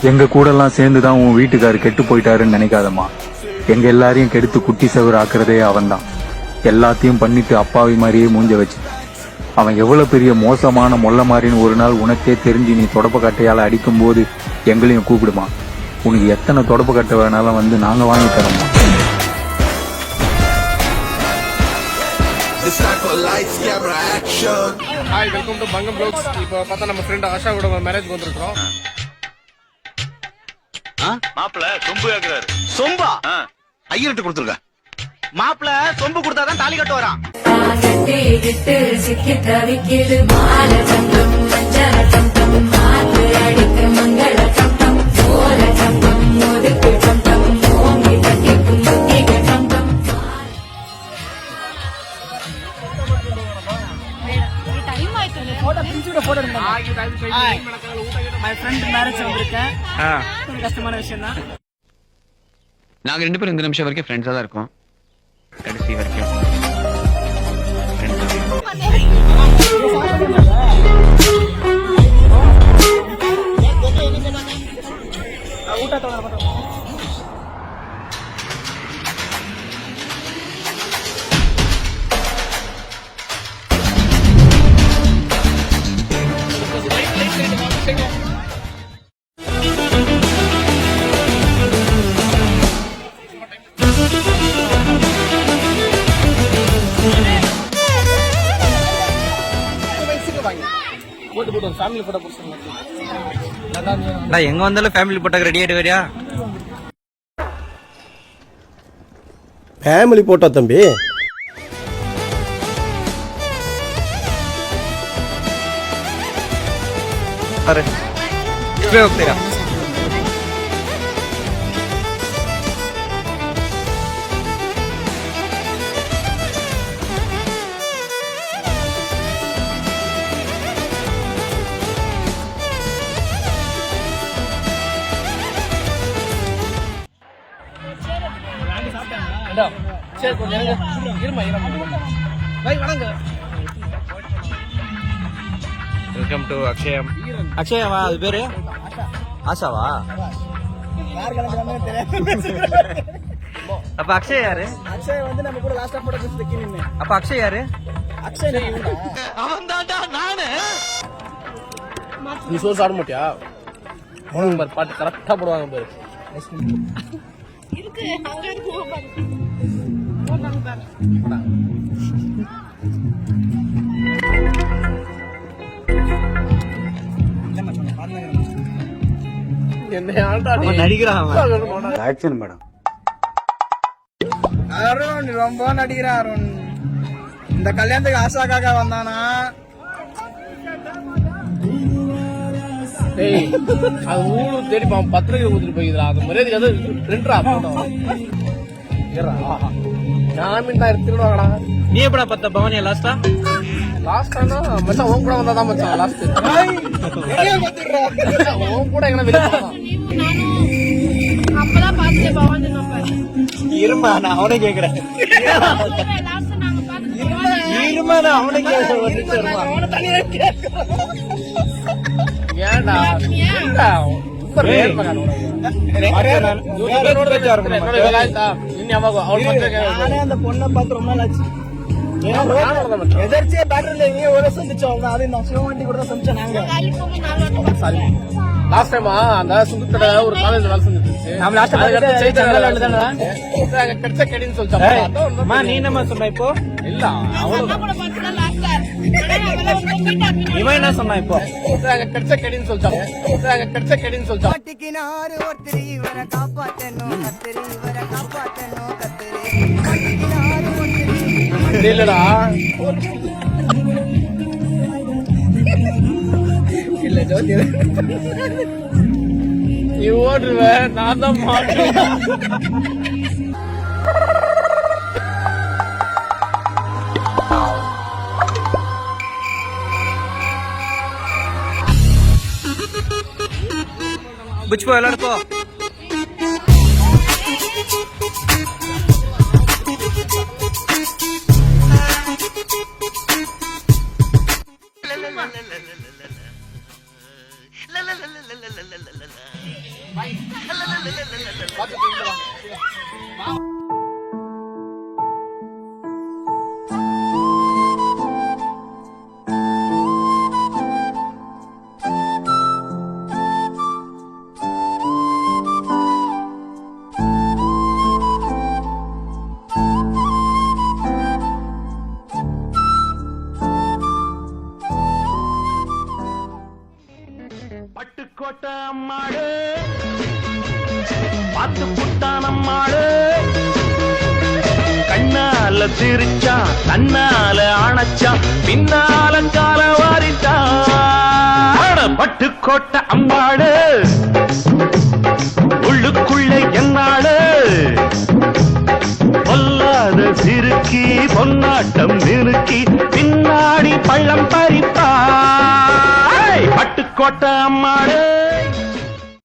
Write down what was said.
எங்க கூட எல்லாம் சேர்ந்துதான் உன் வீட்டுக்காரு கெட்டு போயிட்டாருன்னு நினைக்காதம்மா. எங்க எல்லாரையும் கெடுத்து குட்டி சவர் ஆக்குறதே அவன்தான். எல்லாத்தையும் பண்ணிட்டு அப்பாவி மாதிரியே மூஞ்ச வச்சு அவன் எவ்வளவு பெரிய மோசமான மொல்ல மாதிரின்னு ஒரு நாள் உனக்கே தெரிஞ்சு நீ தொடப்ப கட்டையால அடிக்கும் போது எங்களையும் கூப்பிடுமா. உனக்கு எத்தனை தொடப்ப கட்டை வேணாலும் வந்து நாங்க வாங்கி தரோம்மா. ஹாய், வெல்கம் டு பங்கம் ப்ளாக்ஸ். இப்போ பார்த்தா நம்ம ஃப்ரெண்ட் ஆஷா கூட மேரேஜ்க்கு வந்திருக்கோம். மாப்பிள்ள சொம்பு கேக்குறாரு. சொம்பா ஐயர்கிட்ட கொடுத்துருக்க. மாப்பிள்ள சொம்பு கொடுத்தாதான் தாலி கட்டு வரான். கஷ்டமான விஷயம் தான். நாங்க 2 பேரும் இந்த நிமிஷம் வரைக்கும் ஃப்ரெண்ட்ஸா தான் இருக்கோம். கடைசி வரைக்கும் ஃபேமிலி போட்டோ போடுங்க. எங்க வந்தாலும் ஃபேமிலி போட்டோக்கு ரெடி ஆயிட்டு வரியா? ஃபேமிலி போட்டோ தம்பி. अरे इसमें होतेगा சரி, கொஞ்சம் இருமா. வணங்க. Welcome to Akshayam. அக்ஷயவா அது பேரு? ஆஷாவா? அப்ப அக்ஷய் யாரு? அக்ஷய் வந்து நம்ம கூட லாஸ்டா போட்டோ எடுத்து அப்ப அக்ஷய் யாரு? அக்ஷய் அவன் தான்டா நானு. நீ சோறு சாப்பிட மாட்டியா? பாரு, பாட்டு கரெக்டா போடுவாங்க பாரு. Action madam. அருண் ரொம்ப நடிக்கிறான். அருண் இந்த கல்யாணத்துக்கு ஆஷாக்காக வந்தானா? அது ஊரு தேடி பத்திரிக்கை ஊத்துட்டு போய்க்கிறா. அது மரியாதை அது பிரிண்டரா ஜாமீன் தான் எடுத்துக்கிடுவாங்கடா. நீ எப்படா பத்த பவனியா லாஸ்டா? லாஸ்ட் மச்சான் உன் கூட வந்தாதான் மச்சான் லாஸ்ட். உன் கூட எங்கன்னா வெளியே போகலாம். அப்பதான் பாத்துட்டு பவானி நம்பர் இருமா, நான் அவனை கேக்குறேன். இருமா, நான் அவனை கேக்குறேன். ஏன்டா ரொம்ப ரேர் மகன் அந்த பொண்ணை பார்த்து ரொம்ப நாள் ஆச்சு. எதர்ச்சியா பேட்டரியில எங்கேயோ ஒரு சந்திச்சோம். அது நான் சிவமாண்டி கூட தான் சந்திச்சோம். நாங்க லாஸ்ட் டைம் அந்த சுந்தர ஒரு காலேஜ் வேலை செஞ்சிருச்சு. கிடைச்ச கெடின்னு சொல்லிச்சா? நீ என்னமா சொன்ன இப்போ? இல்ல இவன் என்ன சொன்னா இப்போ? கிடைச்ச கெடின்னு சொல்லிச்சா? கிடைச்ச கெடின்னு சொல்லிச்சா? இல்லடா இல்ல ஜோதி நீ ஓடுவ, நான் தான் மாட்டேன். புச்சுப்போ எல்லாரும் போ. பார்த்துட்டு இங்க வாங்க. பட்டுக்கோட்டை அம்மாடு பார்த்து புட்டான் அம்மாடு கண்ணால சிரிச்சா கண்ணால அணைச்சா பின்னால கால வாரிட்டா பட்டுக்கோட்டை அம்மாடு உள்ளுக்குள்ள என்னாடு பொல்லாத சிறுக்கி பொன்னாட்டம் நிறுக்கி பின்னாடி பள்ளம் பறிப்பா பட்டுக்கோட்டை அம்மாடு